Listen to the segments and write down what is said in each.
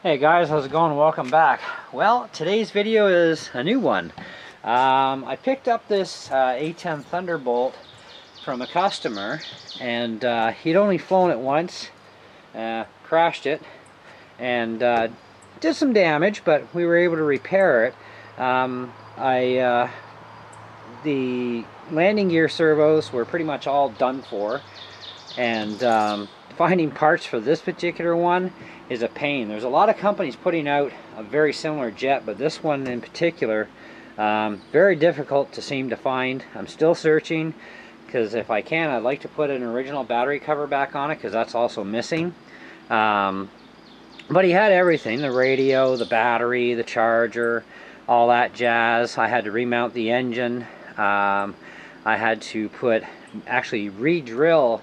Hey guys, how's it going? Welcome back. Well, today's video is a new one. I picked up this A10 Thunderbolt from a customer, and he'd only flown it once, crashed it, and did some damage, but we were able to repair it. The landing gear servos were pretty much all done for, and finding parts for this particular one is a pain. There's a lot of companies putting out a very similar jet, but this one in particular, very difficult to seem to find. I'm still searching, because if I can, I'd like to put an original battery cover back on it, because that's also missing. But he had everything: the radio, the battery, the charger, all that jazz. I had to remount the engine. I had to actually re-drill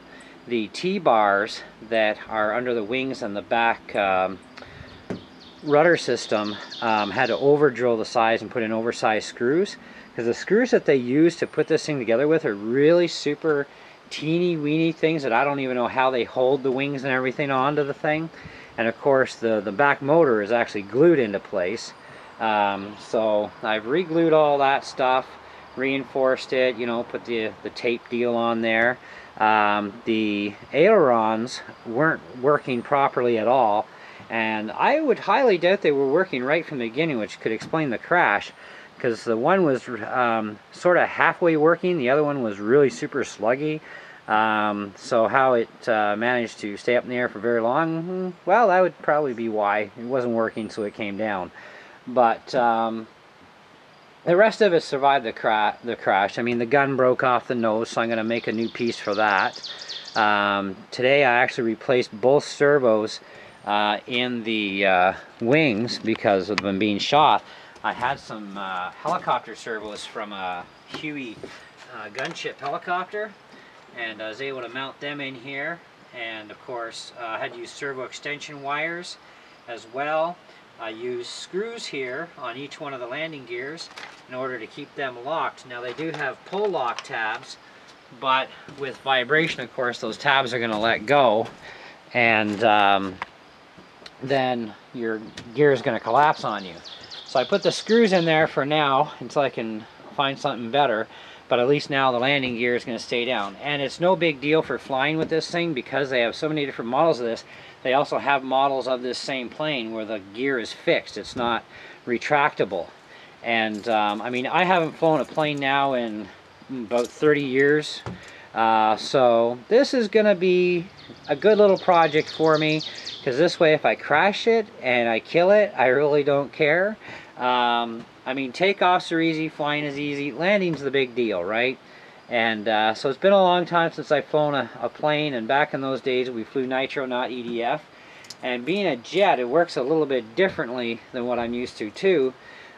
the T-bars that are under the wings and the back rudder system. Had to over drill the size and put in oversized screws, because the screws that they use to put this thing together with are really super teeny weeny things that I don't even know how they hold the wings and everything onto the thing. And of course the back motor is actually glued into place. So I've re-glued all that stuff, reinforced it, you know, put the tape deal on there. The ailerons weren't working properly at all, and I would highly doubt they were working right from the beginning, which could explain the crash, because the one was sort of halfway working, the other one was really super sluggy. So how it managed to stay up in the air for very long, well, that would probably be why. It wasn't working, so it came down. But the rest of it survived the crash. I mean, the gun broke off the nose, so I'm going to make a new piece for that. Today I actually replaced both servos in the wings because of them being shot. I had some helicopter servos from a Huey gunship helicopter, and I was able to mount them in here. And of course I had to use servo extension wires as well. I use screws here on each one of the landing gears in order to keep them locked. Now they do have pull lock tabs, but with vibration, of course, those tabs are going to let go, and then your gear is going to collapse on you. So I put the screws in there for now until I can find something better, but at least now the landing gear is going to stay down. And it's no big deal for flying with this thing, because they have so many different models of this. They also have models of this same plane where the gear is fixed. It's not retractable. And I mean, I haven't flown a plane now in about 30 years. So this is going to be a good little project for me, because this way, if I crash it and I kill it, I really don't care. I mean, takeoffs are easy, flying is easy, landing's the big deal, right? And so it's been a long time since I've flown a plane, and back in those days we flew nitro, not EDF. And being a jet, it works a little bit differently than what I'm used to too,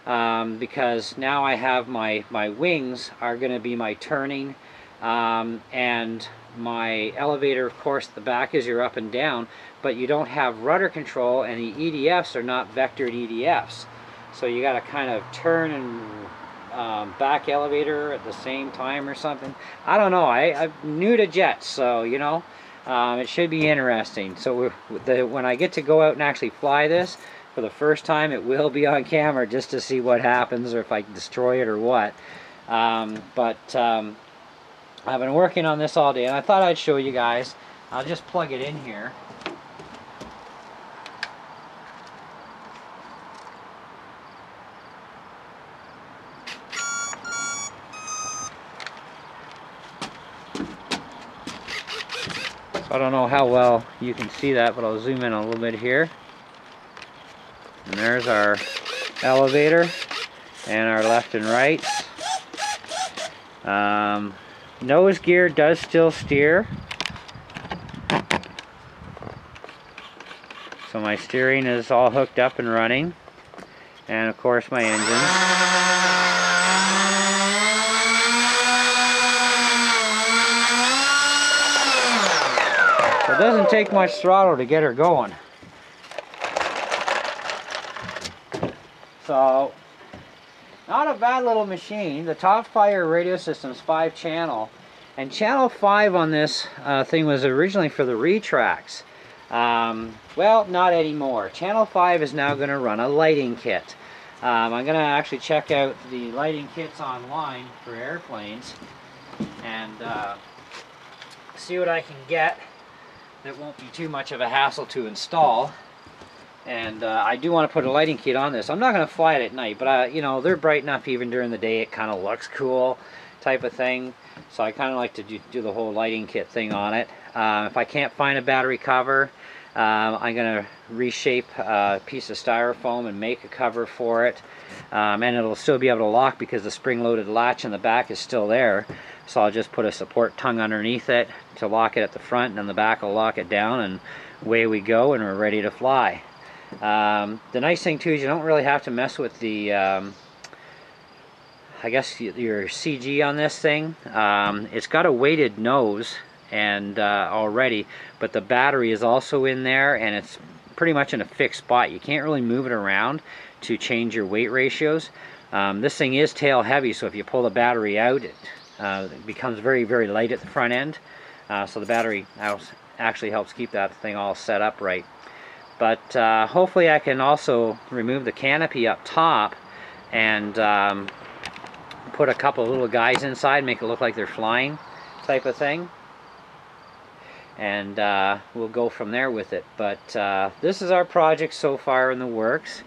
because now I have my wings are going to be my turning, and my elevator, of course, the back is your up and down, but you don't have rudder control, and the EDFs are not vectored EDFs. So you got to kind of turn and back elevator at the same time or something. I don't know. I'm new to jets, so you know, it should be interesting. So when I get to go out and actually fly this for the first time, it will be on camera just to see what happens, or if I destroy it or what. I've been working on this all day, and I thought I'd show you guys. I'll just plug it in here. I don't know how well you can see that, but I'll zoom in a little bit here. And there's our elevator and our left and right. Nose gear does still steer. So my steering is all hooked up and running. And of course my engine. It doesn't take much throttle to get her going. So, not a bad little machine. The top fire radio system's 5-channel, and channel 5 on this thing was originally for the retracts. Well, not anymore. Channel 5 is now going to run a lighting kit. I'm going to actually check out the lighting kits online for airplanes and see what I can get that won't be too much of a hassle to install. And I do want to put a lighting kit on this. I'm not going to fly it at night, but you know, they're bright enough even during the day. It kind of looks cool type of thing. So I kind of like to do the whole lighting kit thing on it. If I can't find a battery cover, I'm going to reshape a piece of styrofoam and make a cover for it. And it'll still be able to lock because the spring-loaded latch in the back is still there. So I'll just put a support tongue underneath it to lock it at the front, and then the back will lock it down, and away we go, and we're ready to fly. The nice thing too is you don't really have to mess with the I guess your CG on this thing. It's got a weighted nose and already, but the battery is also in there, and it's pretty much in a fixed spot. You can't really move it around to change your weight ratios. This thing is tail heavy, so if you pull the battery out, it becomes very, very light at the front end. So the battery actually helps keep that thing all set up right. But hopefully I can also remove the canopy up top and put a couple of little guys inside, make it look like they're flying type of thing. And we'll go from there with it. But this is our project so far in the works.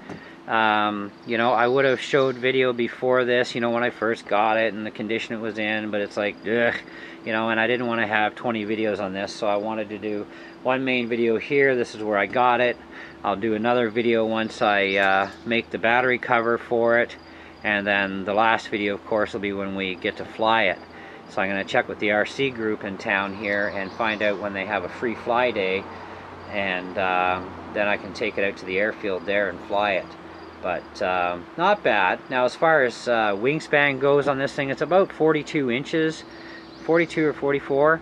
You know, I would have showed video before this, you know, when I first got it and the condition it was in, but it's like, ugh, you know, and I didn't want to have 20 videos on this, so I wanted to do one main video here. This is where I got it. I'll do another video once I make the battery cover for it, and then the last video, of course, will be when we get to fly it. So I'm going to check with the RC group in town here and find out when they have a free fly day, and then I can take it out to the airfield there and fly it. But not bad. Now, as far as wingspan goes on this thing, it's about 42 inches, 42 or 44.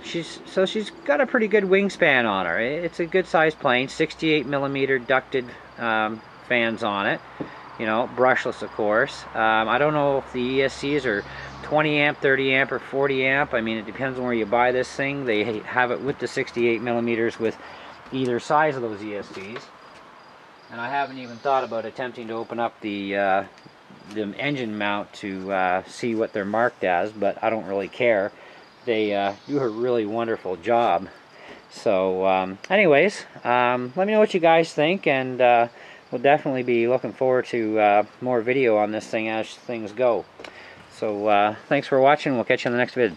She's got a pretty good wingspan on her. It's a good sized plane. 68mm ducted fans on it. You know, brushless, of course. I don't know if the ESCs are 20 amp, 30 amp, or 40 amp. I mean, it depends on where you buy this thing. They have it with the 68mm with either size of those ESCs. And I haven't even thought about attempting to open up the engine mount to see what they're marked as, but I don't really care. They do a really wonderful job. So anyways, let me know what you guys think, and we'll definitely be looking forward to more video on this thing as things go. So thanks for watching. We'll catch you in the next vid.